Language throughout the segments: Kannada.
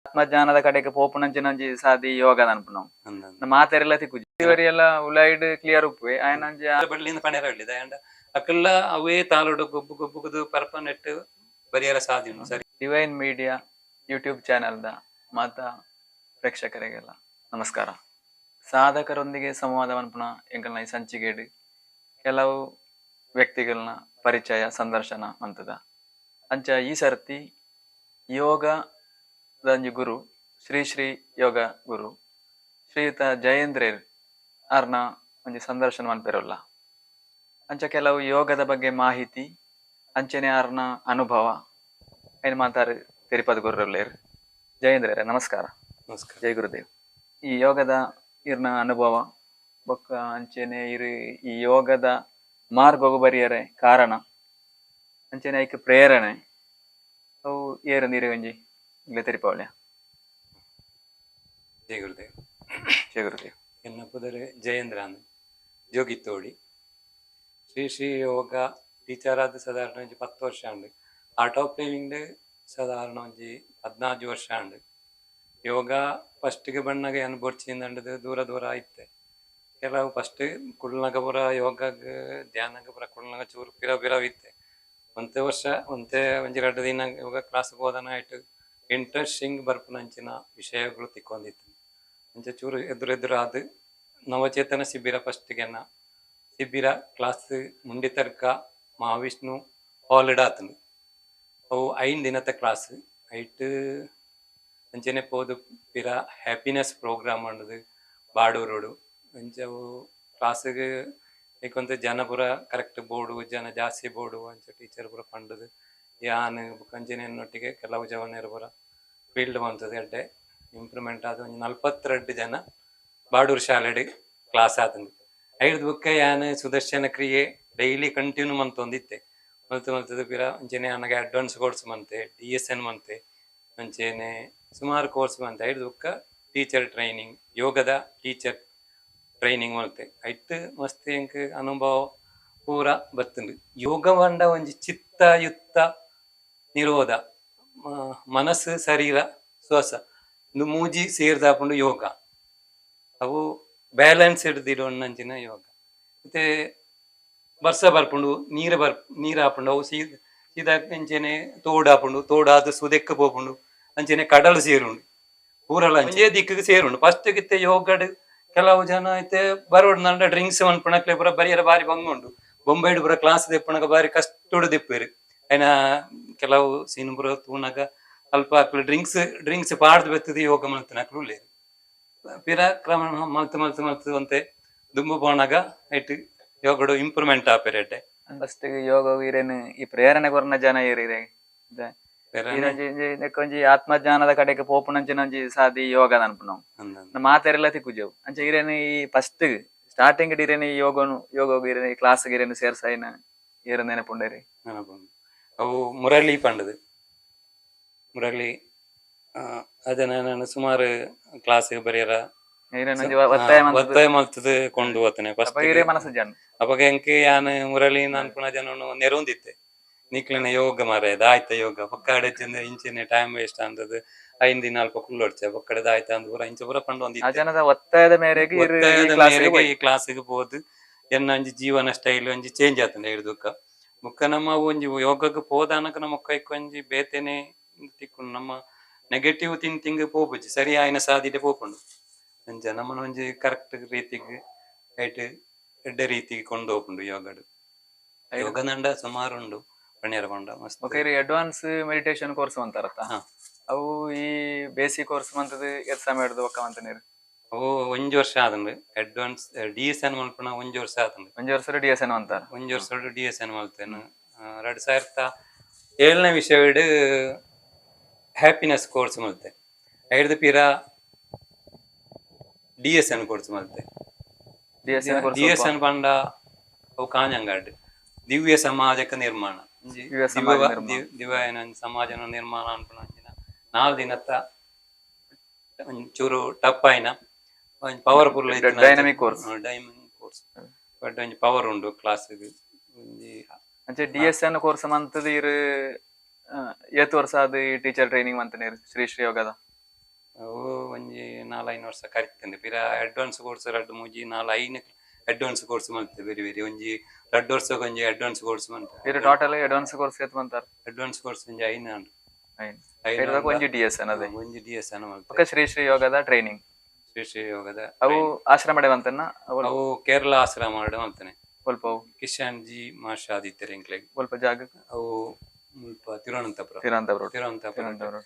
ಆತ್ಮಜ್ಞಾನದ ಕಡೆಗೆ ಪೋಪುನಂಚಿನಂಜಿ ಸಾದಿ ಯೋಗದ ಅನ್ಪುನವು ಮಾತೆರೆಲ್ಲ ತಿಕ್ಕುಜಿ ಇವರಿ ಎಲ್ಲ ಉಲೈಡ್ ಕ್ಲಿಯರ್ ಉಪ್ಪು ಆಯ್ನಂಜಿ ಬಡ್ಲಿಂದ ಪಣೆರ ಹೇಳಿದ ಅಂಡ್ ಅಕ್ಕಲ್ಲ ಅವೇ ತಾಲೋಡು ಗೊಬ್ಬು ಗೊಬ್ಬುಗದು ಪರಪ ನೆಟ್ಟು ಬರಿಯರ ಸಾಧ್ಯ ಸರಿ. ಡಿವೈನ್ ಮೀಡಿಯಾ ಯೂಟ್ಯೂಬ್ ಚಾನೆಲ್ದ ಮಾತ ಪ್ರೇಕ್ಷಕರಿಗೆಲ್ಲ ನಮಸ್ಕಾರ. ಸಾಧಕರೊಂದಿಗೆ ಸಂವಾದ ಅನ್ಪುನ ಎಂಕಲ್ನ ಈ ಸಂಚಿಗೇಡು ಕೆಲವು ವ್ಯಕ್ತಿಗಳನ್ನ ಪರಿಚಯ ಸಂದರ್ಶನ ಅಂತದ ಅಂಚ ಈ ಸರ್ತಿ ಯೋಗ ದಂಜಿ ಗುರು ಶ್ರೀ ಶ್ರೀ ಯೋಗ ಗುರು ಶ್ರೀಯುತ ಜಯೇಂದ್ರೇರ್ ಅವ್ರನ್ನ ಒಂಜಿ ಸಂದರ್ಶನ ಮನ್ಪೆರೋಲ್ಲ. ಅಂಚ ಕೆಲವು ಯೋಗದ ಬಗ್ಗೆ ಮಾಹಿತಿ ಅಂಚನೆ ಅವ್ರನ್ನ ಅನುಭವ ಏನು ಮಾತಾಡಿ ತಿರುಪತಿ ಗುರುಲೇರ್. ಜಯೇಂದ್ರೇರ ನಮಸ್ಕಾರ. ನಮಸ್ಕಾರ. ಜೈ ಗುರುದೇವ್. ಈ ಯೋಗದ ಇರ್ನ ಅನುಭವ ಬೊಕ್ಕ ಅಂಚೆನೆ ಇರು ಈ ಯೋಗದ ಮಾರ್ಗವು ಬರಿಯರೆ ಕಾರಣ ಅಂಚೆನೆ ಐಕ್ ಪ್ರೇರಣೆ ಅವು ಏರು ನೀರು ಒಂಜಿ ಇಲ್ಲ ತಿರುಪಾವಳ್ಯ. ಜೈ ಗುರುದೇವ್. ಜೈ ಗುರುದೇವ್. ಎನ್ನ ಪುದರೆ ಜಯೇಂದ್ರ ಜೋಗಿತ್ತೋಡಿ ಶ್ರೀ ಶ್ರೀ ಯೋಗ ಟೀಚರ್ ಆದ ಸಾಧಾರಣ ಒಂಜಿ 10 ವರ್ಷ ಉಂಡು. ಆರ್ಟ್ ಆಫ್ ಲಿವಿಂಗ್ ಸಾಧಾರಣ ಒಂಜಿ 14 ವರ್ಷ ಉಂಡು. ಯೋಗ ಫಸ್ಟ್ಗೆ ಬಣ್ಣಗೆ ಅನುಭವಿಸಿಂದು ದೂರ ದೂರ ಆಯ್ತೆ. ಕೆಲವು ಫಸ್ಟ್ ಕುಳ್ನಗ ಪುರ ಯೋಗಗ್ ಧ್ಯಾನಗ ಪುರ ಕುಳ್ನಗ ಚೂರು ಪಿರವಿತ್ತೆ. ಒಂದೇ ವರ್ಷ ಒಂದೇ ಒಂಜಿ 2 ದಿನ ಯೋಗ ಕ್ಲಾಸ್ಗೆ ಹೋದನ ಆಯ್ತು ಇಂಟ್ರೆಸ್ಟಿಂಗ್ ಬರ್ಪುನಂಚಿನ ವಿಷಯಗಳು ತಿಕ್ಕೊಂಡಿತ್ತು. ಅಂಚೆ ಚೂರು ಎದುರಾದು ನವಚೇತನ ಶಿಬಿರ ಫಸ್ಟ್ಗೆನ ಶಿಬಿರ ಕ್ಲಾಸ್ ಮುಂಡಿತರ್ಕ ಮಹಾವಿಷ್ಣು ಹಾಲಿಡ್ ಆತನು ಅವು 5 ದಿನದ ಕ್ಲಾಸ್ ಐಟ್ ಅಂಚೆನೆ ಪೋದು ಪಿರ ಹ್ಯಾಪಿನೆಸ್ ಪ್ರೋಗ್ರಾಮ್ ಅನ್ನೋದು ಬಾಡೂರೋಡು ಅಂಚವು ಕ್ಲಾಸಿಗೆ ಏಕೊಂತ ಜನ ಪುರ ಕರೆಕ್ಟ್ ಬೋರ್ಡು ಜನ ಜಾಸ್ತಿ ಬೋರ್ಡು ಅಂಚ ಟೀಚರ್ ಪುರ ಪಂಡದು ಯಾನ್ ಕಂಚಿನೊಟ್ಟಿಗೆ ಕೆಲವು ಜವನೇರು ಪುರ ಫೀಲ್ಡ್ ಬಂತದೆ ಅಡ್ಡೆ ಇಂಪ್ರೂವ್ಮೆಂಟ್ ಆದ ಒಂದು 42 ಜನ ಬಾಡೂರು ಶಾಲೆಡ್ ಕ್ಲಾಸ್ ಆತಂದು. 5 ಬುಕ್ಕ ಯಾನ್ ಸುದರ್ಶನ ಕ್ರಿಯೆ ಡೈಲಿ ಕಂಟಿನ್ಯೂ ಮಂತೊಂದಿತ್ತೆ ಮಲ್ತದ ಪಿರ ಅಂಚೆನೆ ನನಗೆ ಅಡ್ವಾನ್ಸ್ ಕೋರ್ಸ್ ಮಂತೆ DSN ಮಂತೆ ಅಂಚೆನೆ ಸುಮಾರು ಕೋರ್ಸ್ ಮಂತೆ 5 ಬುಕ್ಕ ಟೀಚರ್ ಟ್ರೈನಿಂಗ್ ಯೋಗದ ಟೀಚರ್ ಟ್ರೈನಿಂಗ್ ಮಾಡ್ತೆ ಐಟ್ ಮಸ್ತ್ ಎಂಕ್ ಅನುಭವ ಪೂರ ಬರ್ತುಂಡು. ಯೋಗ ಬಂಡ ಒಂಜಿ ಚಿತ್ತಯುಕ್ತ ನಿರೋಧ ಮನಸ್ಸು ಶರೀರ ಶ್ವಾಸ ಇಂದು ಮೂಜಿ ಸೇರ್ದಾಪುಂಡು ಯೋಗ ಅವು ಬ್ಯಾಲೆನ್ಸ್ ಹಿಡ್ದಿಡೋಣ್ಣಂಚಿನ ಯೋಗ. ಮತ್ತೆ ವರ್ಷ ಬರ್ಪುಂಡು ನೀರು ಹಾಪುಂಡು ಅವು ಸೀದಾ ಅಂಚೆನೆ ತೋಡಾಪುಂಡು ತೋಡಾದ ಸುದೆಕ್ಕ ಪೋಪುಂಡು ಅಂಚೆನೆ ಕಡಲು ಸೇರುಂಡು ಪೂರಲ್ಲ ಅಂಚೆ ದಿಕ್ಕಿಗೆ ಸೇರುಂಡು. ಫಸ್ಟ್ ಗಿತ್ತೆ ಯೋಗಡ್ ಕೆಲವು ಜನ ಐತೆ ಬರೋಡ್ ನಂಡ ಡ್ರಿಂಕ್ಸ್ ಮನ್ಪುಣಕ್ಲೆ ಪುರ ಬರಿಯರ ಬಾರಿ ಬಂಗುಂಡು ಬೊಂಬೈಡ್ ಪುರ ಕ್ಲಾಸ್ ದೆಪ್ಪುನಗ ಬಾರಿ ಕಷ್ಟೋಡು ದಿಪ್ಪೇರು ಐನ ಕೆಲವು ಸೀನ್ ಪುರ ತೂನಗ ಅಲ್ಪ ಅಕ್ಲು ಡ್ರಿಂಕ್ಸ್ ಪಾಡ್ದು ಬೆತ್ತದ ಯೋಗ ಮಲ್ತನ ಅಕ್ಲು ಉಳ್ಳೇರು ಪಿರ ಕ್ರಮಣ ಮಲ್ತು ಅಂತೆ ದುಂಬು ಪೋನಾಗ ಐಟ್ ಯೋಗಡು ಇಂಪ್ರೂವ್ಮೆಂಟ್ ಆಪೆರೆಡ್ಡೆ. ಫಸ್ಟ್ ಯೋಗ ಇರೇನು ಈ ಪ್ರೇರಣೆ ಕೊರ್ನ ಜನ ಏರಿರೆ ಒಂಜಿ ಆತ್ಮಜ್ಞಾನದ ಕಡೆಗೆ ಪೋಪುನಂಚಿನಂಜಿ ಸಾದಿ ಯೋಗದ ಅನ್ಪುನವು ಮಾತೆರೆಲ್ಲ ತಿಕ್ಕುಜೆವು ಅಂಚೆ ಇರೇನು ಈ ಫಸ್ಟ್ ಸ್ಟಾರ್ಟಿಂಗ್ ಇರೇನು ಈ ಯೋಗ ಇರೇನು ಈ ಕ್ಲಾಸ್ ಇರೇನು ಸೇರ್ಸೈನ ಏರು ನೆನಪುಂಡೇರಿ ಅವು ಮುರಳಿ ಪಂಡದು ಮುರಳಿ ಅದನ್ನ ನಾನು ಸುಮಾರು ಕ್ಲಾಸ್ ಬರೆಯರ ಒತ್ತಾಯ ಮಲ್ತದ ಕೊಂಡು ಹೋಗ್ತಾನೆ ಫಸ್ಟ್ ಅವಾಗ ಎಂಕ್ ಯಾನ್ ಮುರಳಿ ಅನ್ಪುಣ ಜನ ನೆರವಂದಿತ್ತೆ ನಿಕ್ಲಿನ ಯೋಗ ಮಾರಾಯದ ಆಯ್ತ ಯೋಗ ಪಕ್ಕಡೆ ಚಂದ ಇಂಚಿನ ಟೈಮ್ ವೇಸ್ಟ್ ಅಂದದು 5 ದಿನ ಅಲ್ಪ ಕುಳ್ಳೊಡ್ಚೆ ಪಕ್ಕಡದ ಆಯ್ತ ಅಂದ್ ಪೂರ ಇಂಚ ಪೂರ ಪಂಡು ಒಂದಿತ್ತು ಒತ್ತಾಯದ ಮೇರೆಗೆ ಈ ಕ್ಲಾಸಿಗೆ ಹೋದ್ ಎನ್ನ ಒಂಜಿ ಜೀವನ ಸ್ಟೈಲ್ ಒಂಜಿ ಚೇಂಜ್ ಆತಂಡೆ ಹಿಡ್ದುಕ್ಕ ಮುಕ್ಕ ನಮ್ಮ ಒಂಜಿ ಯೋಗಕ್ಕೆ ಹೋದಾನಕ ನಮ್ಮ ಕೈಕ್ ಒಂಜಿ ಬೇತೆನೆ ತಿಕ್ಕೊಂಡು ನಮ್ಮ ನೆಗೆಟಿವ್ ಥಿಂಕಿಂಗ್ ಪೋಪುಜಿ ಸರಿ ಆಯ್ನ ಸಾಧಿಡೆ ಪೋಪುಂಡು ಅಂಚ ನಮ್ಮನ ಒಂಜಿ ಕರೆಕ್ಟ್ ರೀತಿಗೆ ಐಟ್ ಎಡ್ಡೆ ರೀತಿಗೆ ಕೊಂಡು ಹೋಗ್ಪುಂಡು ಯೋಗಡು. ಯೋಗ ನಂಡ ಸುಮಾರು ಉಂಡು ಅಡ್ವಾನ್ಸ್ ಮೆಡಿಟೇಷನ್ ಕೋರ್ಸ್ ಅಂತಾರತ್ತ ಅವು ಈ ಬೇಸಿಕ್ ಕೋರ್ಸ್ ಮಂತದ ಎತ್ ಸಮಯ ಹಿಡ್ದು ಒಕ್ಕ ಮಂತ ನೀರು ಅವು 1 ವರ್ಷ ಆದಂಡು ಅಡ್ವಾನ್ಸ್ DSN ಮಲ್ಪುಣ 1 ವರ್ಷ ಆದಂಡು 1 ವರ್ಷ DSN ಅಂತಾರ 1 ವರ್ಷ DSN ಮಲ್ತೇನು 2007ನೇ ವಿಷಯವಿಡು ಹ್ಯಾಪಿನೆಸ್ ಕೋರ್ಸ್ ಮಲ್ತೆ ಐಡ್ದು ಪಿರ DSN ಕೋರ್ಸ್ ಮಲ್ತೆ DSN ಪಂಡ ಅವು ಕಾಂಜಂಗಾಡ್ ದಿವ್ಯ ಸಮಾಜಕ ನಿರ್ಮಾಣ ದಿವ್ಯ ಸಮಾಜನ ನಿರ್ಮಾಣ ಅನ್ಪುಣ 4 ದಿನತ್ತ ಒಂಚೂರು ಟಪ್ ಆಯ್ನ ಪವರ್ಫುಲ್ ಡೈನಮಿಕ್ ಕೋರ್ಸ್ ಬಟ್ ಒಂಜಿ ಪವರ್ ಉಂಡು ಕ್ಲಾಸ್ಗೆ ಅಂಚೆ DSN ಕೋರ್ಸ್ ಮಂತದ ಇರು ಏತ್ ವರ್ಷ ಅದು ಟೀಚರ್ ಟ್ರೈನಿಂಗ್ ಮಂತನೇರು ಶ್ರೀ ಶ್ರೀ ಯೋಗದ ಅವು ಒಂಜಿ 4-5 ವರ್ಷ ಕರಿತಂದೆ ಪಿರ ಅಡ್ವಾನ್ಸ್ ಕೋರ್ಸ್ ರಡ್ಡು ಮೂಜಿ 4-5 ಅಡ್ವಾನ್ಸ್ ಕೋರ್ಸ್ ಮಲ್ತೆ ಬೇರೆ ಬೇರೆ ಒಂಜಿ 2 ವರ್ಷಕ್ಕೆ ಒಂಜಿ ಅಡ್ವಾನ್ಸ್ ಕೋರ್ಸ್ ಮಲ್ತೆ ಬೇರೆ ಟೋಟಲ್ ಅಡ್ವಾನ್ಸ್ ಕೋರ್ಸ್ ಎತ್ ಬಂತಾರ ಅಡ್ವಾನ್ಸ್ ಕೋರ್ಸ್ ಒಂಜಿ 5 ಒಂಜಿ ಡಿಎಸ್ ಅನ್ನದೆ ಒಂಜಿ ಡಿಎಸ್ ಅನ್ನ ಮಲ್ತೆ ಪಕ್ಕ ಶ್ರೀ ಶ್ರೀ ಯೋಗದ ಟ್ರೈನಿಂಗ್ ಶ್ರೀ ಶ್ರೀ ಯೋಗದ ಅವು ಆಶ್ರಮ ಬಂತನ್ನ ಅವು ಕೇರಳ ಆಶ್ರಮ ಮಾಡ ಮಲ್ತನೆ ಸ್ವಲ್ಪ ಕಿಶನ್ ಜಿ ಮಾಷ ಆದಿತ್ಯರ ಎಂಕ್ಲೆಗ್ ಸ್ವಲ್ಪ ಜಾಗ ಅವು ಮುಲ್ಪ ತಿರುವನಂತಪುರ ತಿರುವನಂತಪುರ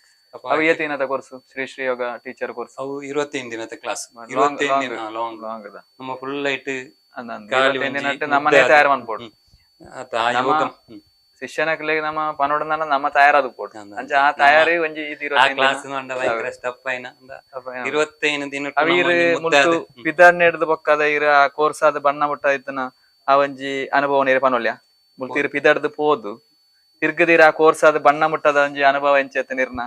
ಅವು ಏತಿನದ ಕೋರ್ಸ್ ಶ್ರೀ ಶ್ರೀ ಯೋಗ ಟೀಚರ್ ಕೋರ್ಸ್ ಅವು 25 ದಿನದ ಕ್ಲಾಸ್ 25 ದಿನ ಲಾಂಗ್ ನಮ್ಮ ಫುಲ್ ಲೈಟ್ ನಮ್ಮನೆ ತಯಾರು ಮಾಡ್ಬೋದು ಆ ಯೋಗ ಶಿಷ್ಯನಕ್ಲೆ ನಮ್ಮ ಪನೋಡನ ನಮ್ಮ ತಯಾರಾದ ಕೊಡು ಅಂಚ ಆ ತಯಾರಿ ಒಂಜಿ ಆ ಕ್ಲಾಸ್ ಮಂಡ ಭಯಂಕರ ಸ್ಟಪ್ ಐನ 25 ದಿನ ಅವೀರ್ ಮುಲ್ತು ಪಿದರ್ನ ಹಿಡ್ದು ಬೊಕ್ಕದ ಇರ ಆ ಕೋರ್ಸ್ ಆದ ಬಣ್ಣ ಮುಟ್ಟ ಇತ್ತನ ಆ ಒಂಜಿ ಅನುಭವ ನೇರ ಪನೊಲ್ಯ ಮುಲ್ತಿರ್ ಪಿದರ್ದು ಪೋದು ತಿರ್ಗದಿರ ಆ ಕೋರ್ಸ್ ಆದ ಬಣ್ಣ ಮುಟ್ಟದ ಒಂಜಿ ಅನುಭವ ಎಂಚೆತ್ತ ನಿರ್ನ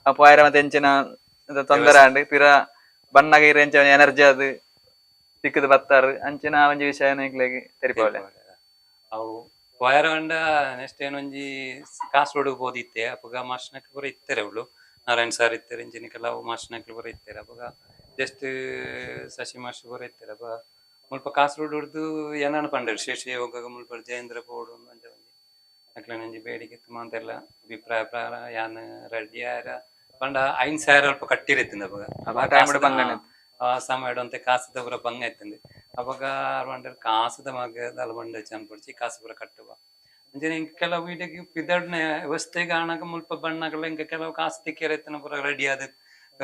ಆ ಪಾಯರ ಮತ್ತೆ ಎಂಚಿನ ತೊಂದರೆ ಅಂಡ್ ಪಿರ ಬಣ್ಣಗ ಇರ ಎಂಚ ಎನರ್ಜಿ ಅದು ಸಿಕ್ಕದು ಬತ್ತಾರು ಅಂಚಿನ ಒಂಜಿ ವಿಷಯ ತೆರಿಪವಲೆ ಅವು ವಯರಗಂಡ ನೆಕ್ಸ್ಟ್ ಏನೊಂಜಿ ಕಾಸರೋಡು ಬೋದಿತ್ತೆ ಅಪ್ಪಗ ಮಾಸ್ಟರ್ನಕ್ಲು ಪೂರ ಇತ್ತಾರೆ ಅವಳು ನಾರಾಯಣ್ ಸಾರ್ ಇತ್ತಾರೆ ಇಂಜಿನ ಕೆಲವು ಮಾಸ್ಟರ್ನಕ್ಲು ಪೂರ ಇತ್ತಾರೆ ಅಪ್ಪಗ ಜಸ್ಟ್ ಶಶಿ ಮಾಸ್ಟರ್ ಪೂರ ಇತ್ತಾರೆ ಅಪ್ಪ ಮುಲ್ಪ ಕಾಸರೋಡು ಹಿಡ್ದು ಏನಾನು ಪಂಡರು ಶೇಷ ಯೋಗ ಮುಲ್ಪ ಜಯೇಂದ್ರ ಪೋಡು ಅಂಚ ಒಂಜಿ ಅಕ್ಲ ನಂಜಿ ಬೇಡಿಕೆ ತುಂಬ ಅಂತೆಲ್ಲ ಅಭಿಪ್ರಾಯ ಪ್ರಾಯ ಯಾನ್ ರೆಡ್ಡಿ ಯಾರ ಪಂಡ 5,000 ಅಲ್ಪ ಕಟ್ಟಿರತ್ತಿಂದ ಅಪ್ಪಗ ಆ ಸಮಯ ಅಂತೆ ಕಾಸದ ಪೂರ ಬಂಗ ಎತ್ತಂದೆ ಅವಾಗ ಬಂಡ ಕಾಸದ ಮಗ ಬಂಡ ಚನ್ಪಡ್ಸಿ ಕಾಸು ಪೂರ ಕಟ್ಟುವ ಅಂಜನೆ ಇಂಕ ಕೆಲವು ವೀಡಿಯೋಗೆ ಪಿದಡ್ನ ವ್ಯವಸ್ಥೆ ಕಾಣಕ ಮುಲ್ಪ ಬಣ್ಣಗಳ ಇಂಕ ಕೆಲವು ಕಾಸು ತಿಕ್ಕಿರತ್ತಿನ ಪೂರ ರೆಡಿ ಆದ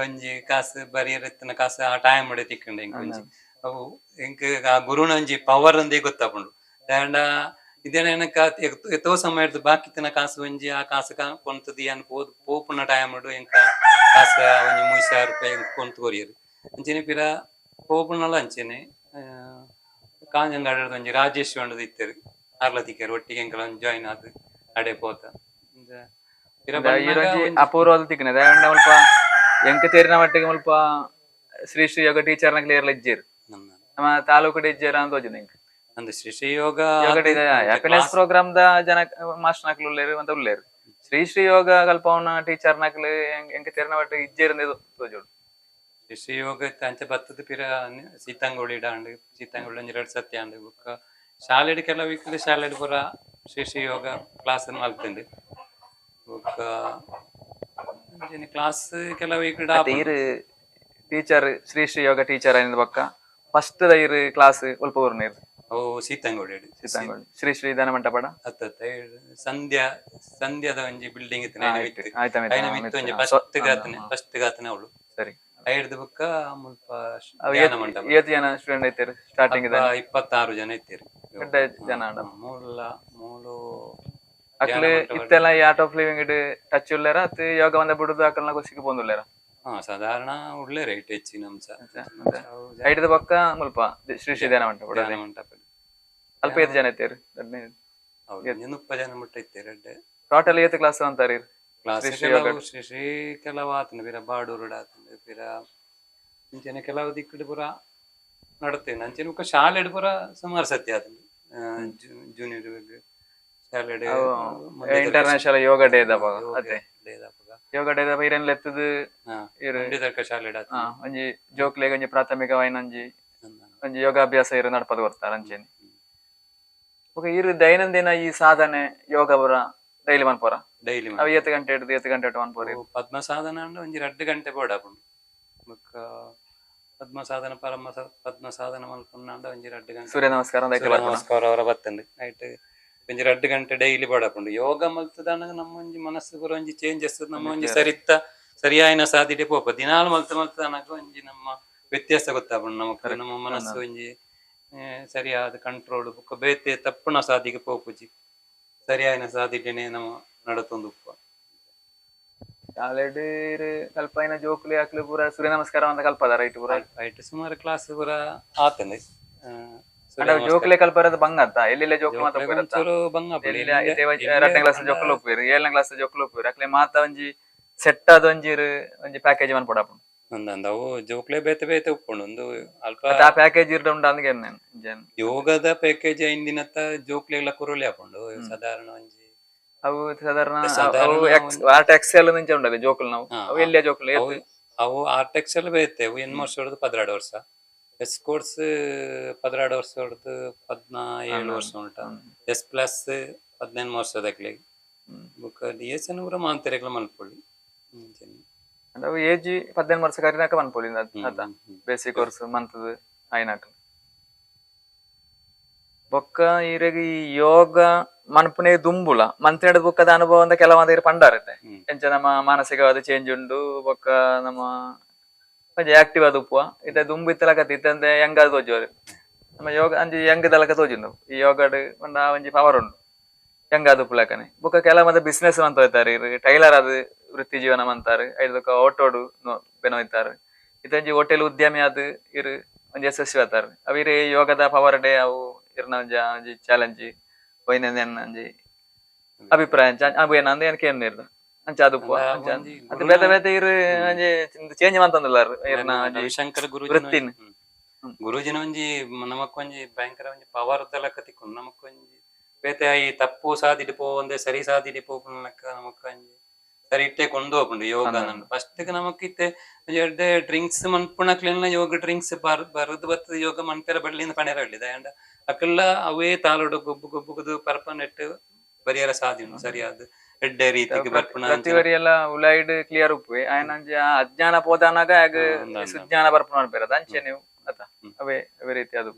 ಒಂಜಿ ಕಾಸು ಬರಿಯರತ್ತಿನ ಕಾಸು ಆ ಟೈಮ್ ಹೊಡೆ ತಿಕ್ಕಂಡೆ ಇಂಕ ಒಂಜಿ ಅವು ಇಂಕ ಆ ಗುರುನ ಒಂಜಿ ಪವರ್ ಅಂದೇ ಗೊತ್ತಾಪುಂಡು ಅಂಡ ಇದೇನಕ ಎತ್ತೋ ಸಮಯ ಇಡ್ದು ಬಾಕಿತ್ತಿನ ಕಾಸು ಒಂಜಿ ಆ ಕಾಸು ಕೊಂತದಿ ಅನ್ ಪೋಪುನ ಟೈಮ್ ಹೊಡು ಇಂಕ ಕಾಸು ಒಂಜಿ 3,000 ರೂಪಾಯಿ ಕೊಂತು ಕೊರಿಯರು ಅಂಚನೆ ಪಿರ ಪೋಪುನಲ ಅಂಚನೆ ಕಾಂಜಂಗಾಡ ಒಂಜಿ ರಾಜೇಶ್ ಒಂಡದ ಇತ್ತರು ಅರ್ಲ ತಿಕ್ಕರು ಒಟ್ಟಿಗೆ ಎಂಕಲ ಜಾಯಿನ್ ಆದ್ ಅಡೆ ಪೋತ ಅಪೂರ್ವದ ತಿಕ್ಕನೆ ಮುಲ್ಪ ಎಂಕ ತೇರಿನ ಮಟ್ಟಿಗೆ ಮುಲ್ಪ ಶ್ರೀ ಶ್ರೀ ಯೋಗ ಟೀಚರ್ ನಕ್ಲಿ ಇರ್ಲ ಇಜ್ಜೇರು ನಮ್ಮ ತಾಲೂಕು ಇಜ್ಜೇರ ಅಂತ ಹೋಜಿನ ಇಂಕ ಅಂದ್ರೆ ಶ್ರೀ ಶ್ರೀ ಯೋಗ ಹ್ಯಾಪಿನೆಸ್ ಪ್ರೋಗ್ರಾಮ್ ದ ಜನ ಮಾಸ್ಟರ್ ನಕ್ಲು ಉಳ್ಳೇರು ಅಂತ ಉಳ್ಳೇರು ಶ್ರೀ ಶ್ರೀ ಯೋಗ ಕಲ್ಪವನ ಟೀಚರ್ ನಕ್ಲು ಎಂಕ ತೇರಿನ ಮಟ್ಟಿಗೆ ಇಜ್ಜೇರು ತೋಜೋಡು ಶ್ರೀ ಯೋಗ ಅಂಚ ಬತ್ತದ ಪಿರ ಸೀತಾಂಗೋಳಿ ಡಾಂಡ್ ಸೀತಾಂಗೋಳಿ ಒಂಜಿ 2 ಸತಿ ಆಂಡ್ ಬುಕ್ಕ ಶಾಲೆಡ್ ಕೆಲವು ವೀಕ್ಲಿ ಶಾಲೆಡ್ ಪೂರ ಶ್ರೀ ಶ್ರೀ ಯೋಗ ಕ್ಲಾಸ್ ಮಲ್ತಂದೆ ಬುಕ್ಕ ಕ್ಲಾಸ್ ಕೆಲವು ವೀಕ್ಲಿ ಟೀಚರ್ ಶ್ರೀ ಶ್ರೀ ಯೋಗ ಟೀಚರ್ ಐನ ಬಕ್ಕ ಫಸ್ಟ್ ದೈರ್ ಕ್ಲಾಸ್ ಸ್ವಲ್ಪ ಊರ್ನೇರು ಅವು ಸೀತಾಂಗೋಳಿ ಶ್ರೀ ಶ್ರೀ ಧನ ಮಂಟಪಡ ಸಂಧ್ಯಾದ ಒಂಜಿ ಬಿಲ್ಡಿಂಗ್ ಇತ್ತು ಒಂಜಿ ಫಸ್ಟ್ ಗಾತನೆ ಅವಳು ಸರಿ ಐಡ್ದ ಬುಕ್ಕ ಮುಲ್ಪ ಏತ್ ಜನ ಸ್ಟೂಡೆಂಟ್ ಐತೇರು ಸ್ಟಾರ್ಟಿಂಗ್ 26 ಜನ ಐತೇರು ಜನ ಮೂಲು ಅಕ್ಲೆ ಇತ್ತೆಲ್ಲ ಈ ಆರ್ಟ್ ಆಫ್ ಲಿವಿಂಗ್ ಇಡ್ ಟಚ್ ಉಳ್ಳೇರ ಅತ್ ಯೋಗ ಬಂದ ಬಿಡುದು ಅಕಲ್ನ ಗೊಸಿಗೆ ಬಂದುಳ್ಳೇರ ಸಾಧಾರಣ ಉಳ್ಳೇ ರೈಟ್ ಹೆಚ್ಚಿನ ಅಂಶ ಐಡ್ದ ಬಕ್ಕ ಮುಲ್ಪ ಶ್ರೀ ಶ್ರೀ ಧ್ಯಾನ ಮಂಟಪ ಅಲ್ಪ ಏತ್ ಜನ ಐತೇರು 30 ಜನ ಮುಟ್ಟ ಐತೇರು ಟೋಟಲ್ ಏತ್ ಕ್ಲಾಸ್ ಅಂತಾರಿ ಕ್ಲಾಸ್ ಶ್ರೀ ಶ್ರೀ ಕೆಲವು ಆತನ ಪಿರ ಬಾಡೂರು ಆತನ ಪಿರ ಇಂಚನೆ ಕೆಲವು ದಿಕ್ಕಡು ಪೂರ ನಡತೇನೆ ಅಂಚನೆ ಮುಖ ಶಾಲೆಡ್ ಪೂರ ಸುಮಾರು ಸತ್ಯ ಆತನ ಜೂನಿಯರ್ ಶಾಲೆಡ್ ಇಂಟರ್ನ್ಯಾಷನಲ್ ಯೋಗ ಡೇ ಅದೇ ಯೋಗ ಡೇ ಇರನ್ ಲೆತ್ತದು ಶಾಲೆಡ್ ಒಂಜಿ ಜೋಕ್ಲೆಗ್ ಒಂಜಿ ಪ್ರಾಥಮಿಕವಾಯಿನ ಒಂಜಿ ಯೋಗಾಭ್ಯಾಸ ಇರು ನಡ್ಪದು ಬರ್ತಾರ ಅಂಚೆನೆ ಇರು ದೈನಂದಿನ ಈ ಸಾಧನೆ ಯೋಗ ಪೂರ ಡೈಲಿ ಮನ್ಪೋರ ಡೈಲಿ ಅವು 8 ಗಂಟೆ ಹಿಡ್ದು 8 ಗಂಟೆ ಮನ್ಪೋರ ಪದ್ಮ ಸಾಧನ ಒಂಜಿ 2 ಗಂಟೆ ಬೋಡಾಪುಂಡು ಬೊಕ್ಕ ಪದ್ಮ ಸಾಧನ ಪದ್ಮ ಸಾಧನ ಮಲ್ಪುಂಡ ಒಂಜಿ 2 ಗಂಟೆ ಸೂರ್ಯ ನಮಸ್ಕಾರ ಅವರ ಬತ್ತಂದು ನೈಟ್ ಒಂಜಿ 2 ಗಂಟೆ ಡೈಲಿ ಬೋಡಾಪುಂಡು ಯೋಗ ಮಲ್ತದಾನ ನಮ್ಮ ಒಂಜಿ ಮನಸ್ಸು ಪೂರ ಒಂಜಿ ಚೇಂಜಸ್ ನಮ್ಮ ಒಂಜಿ ಸರಿಯಾಯಿನ ಸಾಧಿಡೆ ಪೋಪ ದಿನಾಲು ಮಲ್ತದಾನಕ ಒಂಜಿ ನಮ್ಮ ವ್ಯತ್ಯಾಸ ಗೊತ್ತಾಪುಂಡು ನಮಕ್ ನಮ್ಮ ಮನಸ್ಸು ಒಂಜಿ ಸರಿಯಾದ ಕಂಟ್ರೋಲ್ ಬೊಕ್ಕ ಬೇತೆ ತಪ್ಪುನ ಸಾಧಿಗೆ ಪೋಪುಜಿ ಸರಿಯಾಯಿನ ಸಾಧಿಡೆನೆ ನಮ್ಮ ನಡತೊಂದು ಶಾಲೆಡ್ ಕಲ್ಪೈನ ಜೋಕ್ಲಿ ಹಾಕ್ಲಿ ಪೂರ ಸೂರ್ಯ ನಮಸ್ಕಾರ ಅಂತ ಕಲ್ಪದ ರೈಟ್ ಪೂರ ರೈಟ್ ಸುಮಾರು ಕ್ಲಾಸ್ ಪೂರ ಆತಂದೆ ಜೋಕ್ಲೆ ಕಲ್ಪರದ ಬಂಗತ್ತ ಎಲ್ಲೆಲ್ಲ ಜೋಕ್ಲ ಮಾತ ಬಂಗ 2ನೇ ಕ್ಲಾಸ್ ಜೋಕ್ಲ ಒಪ್ಪಿರು 7ನೇ ಕ್ಲಾಸ್ ಜೋಕ್ಲ ಒಪ್ಪಿರು ಅಕ್ಲೆ ಮಾತ ಒಂಜಿ ಸೆಟ್ ಆದ ಒಂಜಿ ಪ್ಯಾಕೇಜ್ ಮನ್ ಪಡಾಪುಂಡು ಅವು ಜೋಕ್ಲೆ ಬೇತೆ ಬೇತೆ ಉಪ್ಪುಂಡು ಒಂದು ಅಲ್ಪ ಆ ಪ್ಯಾಕೇಜ್ ಇರ್ದ ಉಂಡ ಅಂದ್ ಯೋಗದ ಪ್ಯಾಕೇಜ್ ಇಂದಿನತ್ತ ಜೋಕ್ಲೆಗ್ಲ ಕುರುಳಿ ಹಾಕೊಂಡು ಸಾಧಾರಣ ಒಂಜಿ ಅವು ಸಾಧಾರಣ ಎಕ್ಸೆಲ್ ನಿಂಚ ಉಂಡಲ್ಲ ಜೋಕ್ಲು ನಾವು ಅವು ಎಲ್ಲಿಯ ಜೋಕ್ಲು ಅವು ಆರ್ಟೆಕ್ಸ್ ಬೇತೆ ಅವು 8 ವರ್ಷ ಹೊಡೆದು 12 ವರ್ಷ. ಎಸ್ ಕೋರ್ಸ್ 16 ವರ್ಷ ಹೊಡೆದು 17 ವರ್ಷ ಉಂಟ. ಎಸ್ ಪ್ಲಸ್ 18 ವರ್ಷದಕ್ಲೆ ಬುಕ್ ಡಿ ಎಸ್ ಎನ್ ಪೂರ ಮಾಂತೆರೆಗ್ಲ ಮಲ್ಪೊಳ್ಳಿ. ಅಂದ್ರೆ ಅವು ಏಜ್ 18 ವರ್ಷ ಕರಿನಾಕ ಮನ್ಪೊಲಿ ಅದ ಬೇಸಿಕ್ ಕೋರ್ಸ್ ಮಂತದ ಆಯ್ನಾಕ ಬೊಕ್ಕ ಇರೆಗ್ ಈ ಯೋಗ ಮನ್ಪುನೆ ದುಂಬುಲ ಮಂತ್ರೆಡ್ ಬುಕ್ಕದ ಅನುಭವ ಅಂತ ಕೆಲವಂದ ಪಂಡಾರತ್ತೆ ಎಂಚ ನಮ್ಮ ಮಾನಸಿಕವಾದ ಚೇಂಜ್ ಉಂಡು ಬೊಕ್ಕ ನಮ್ಮ ಆಕ್ಟಿವ್ ಆದ ಉಪ್ಪುವ ಇತ್ತ ದುಂಬು ಇತ್ತಲಕತಿ ಇತ್ತಂದೆ ಹೆಂಗ್ ಅದು ತೋಜೋರು ನಮ್ಮ ಯೋಗ ಅಂಜಿ ಹೆಂಗ್ ದಲಕ ತೋಜಿಂಡು ಈ ಯೋಗಡ್ ಒಂದ ಒಂಜಿ ಪವರ್ ಉಂಡು ಹೆಂಗ್ ಅದು ಉಪ್ಪುಲಕನೆ ಬೊಕ್ಕ ಕೆಲವಂದ ಬಿಸ್ನೆಸ್ ಅಂತ ಹೋಯ್ತಾರೆ ಟೈಲರ್ ಅದು ವೃತ್ತಿ ಜೀವನ ಅಂತಾರೆ ಐದಕ್ಕ ಓಟೋಡು ಬೆನೋಯ್ತಾರೆ ಇತ್ತಂಜಿ ಹೋಟೆಲ್ ಉದ್ಯಮಿ ಅದು ಇರು ಒಂಜಿ ಯಶಸ್ವಿ ಆತಾರೆ ಅವಿರು ಯೋಗದ ಪವರ್ ಡೇ ಅವು ಇರ್ನ ಒಂಜಿ ಚಾಲೆಂಜ್ ಒಂಜಿ ಅಭಿಪ್ರಾಯ ಅವು ಏನಂದ ಏನ್ ಕೇಳಿರ್ದ ಅಂಚ ಅದು ಅದು ಬೇತೆ ಬೇತೆ ಇರು ಒಂಜಿ ಚೇಂಜ್ ಮಂತಂದಿಲ್ಲಾರು ಇರ್ನ ರವಿಶಂಕರ್ ವೃತ್ತಿನ ಗುರುಜಿನ ಒಂಜಿ ನಮಕೊಂಜಿ ಭಯಂಕರ ಒಂಜಿ ಪವರ್ ದಲಕ ತಿಕ್ಕೊಂಡು ನಮಕೊಂಜಿ ಬೇತೆ ಈ ತಪ್ಪು ಸಾದಿಡಿ ಪೋವಂದೆ ಸರಿ ಸಾದಿಡಿ ಪೋಪುನಕ ನಮಕೊಂಜಿ ಸರಿ ಇಟ್ಟೆ ಕೊಂಡು ಹೋಗ್ಕೊಂಡು ಯೋಗ ನಂಡು ಫಸ್ಟ್ ನಮಕಿತ್ತೆ ಎಡ್ಡೆ ಡ್ರಿಂಕ್ಸ್ ಮನ್ಪುಣಕ್ಲೆಲ್ಲ ಯೋಗ ಡ್ರಿಂಕ್ಸ್ ಬರದು ಬರ್ತದ ಯೋಗ ಮನ್ಪೆರ ಬಳ್ಳಿಯಿಂದ ಪಣೆರ ಬಳ್ಳಿದ ಅಂಡ್ ಅಕ್ಕೆಲ್ಲ ಅವೇ ತಾಲೋಡು ಗೊಬ್ಬು ಗೊಬ್ಬುಗದು ಪರ್ಪ ನೆಟ್ಟು ಬರಿಯರ ಸಾದಿ ಸರಿಯಾದ ಎಡ್ಡೆ ರೀತಿಗೆ ಬರ್ಪುಣ ಎಲ್ಲ ಉಲೈಡ್ ಕ್ಲಿಯರ್ ಉಪ್ಪು ఆయన ಅಜ್ಞಾನ ಪೋದಾನಾಗ ಸುಜ್ಞಾನ ಬರ್ಪುಣ ಅನ್ಪೇರದ ಅಂಚೆ ನೀವು ಅತ ಅವೇ ಅವೇ ರೀತಿ ಅದು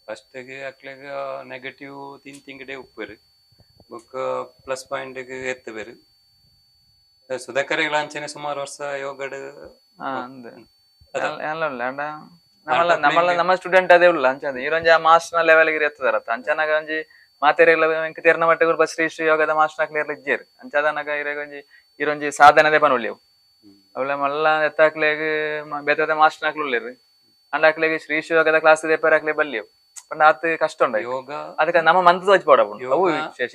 ಫಸ್ಟ್ ಗೆ ಅಕ್ಲೆಗ ನೆಗೆಟಿವ್ ಥಿಂಕಿಂಗ್ ಡೇ ಉಪ್ಪೇರು ಬುಕ್ ಪ್ಲಸ್ ಪಾಯಿಂಟ್ ಎತ್ತು ಬೇರು ಸುಧಾಕರೆಗಳ ಅಂಚನೆ ಸುಮಾರು ವರ್ಷ ಯೋಗಡ್ ನಮ್ಮ ಸ್ಟೂಡೆಂಟ್ ಅದೇ ಉಲ್ಲ ಅಂಚ ಈರೊಂಜಿ ಆ ಮಾಸ್ಟರ್ ಲೆವೆಲ್ ಗೆ ಎತ್ತದಾರತ್ತ ಅಂಚನಾಗ ಒಂಜಿ ಮಾತೆರೆಗ್ಲ ತೆರ್ನ ಮಟ್ಟಗಳು ಶ್ರೀ ಶ್ರೀ ಯೋಗದ ಮಾಸ್ಟರ್ ಕ್ಲಿಯರ್ ಇಜ್ಜೇರು ಅಂಚದನಾಗ ಇರಗೊಂಜಿ ಇರೊಂಜಿ ಸಾಧನೆದೇ ಪನುಳ್ಳಿಯವು ಅವಳೆ ಮಲ್ಲ ಎತ್ತಾಕ್ಲೆಗ್ ಬೇತೆ ಮಾಸ್ಟರ್ ಹಾಕ್ಲು ಉಳ್ಳೇರು ಅಂಡಾಕ್ಲೆಗ್ ಶ್ರೀ ಶ್ರೀ ಯೋಗದ ಕ್ಲಾಸ್ ದೇಪರಾಕ್ಲೆ ಬಲ್ಲಿಯವು ಪಂಡ ಆತ್ ಕಷ್ಟ ಉಂಡ ಯೋಗ ಅದಕ್ಕೆ ನಮ್ಮ ಮಂತ್ ತೋಚ್ ಪೋಡ ಅವು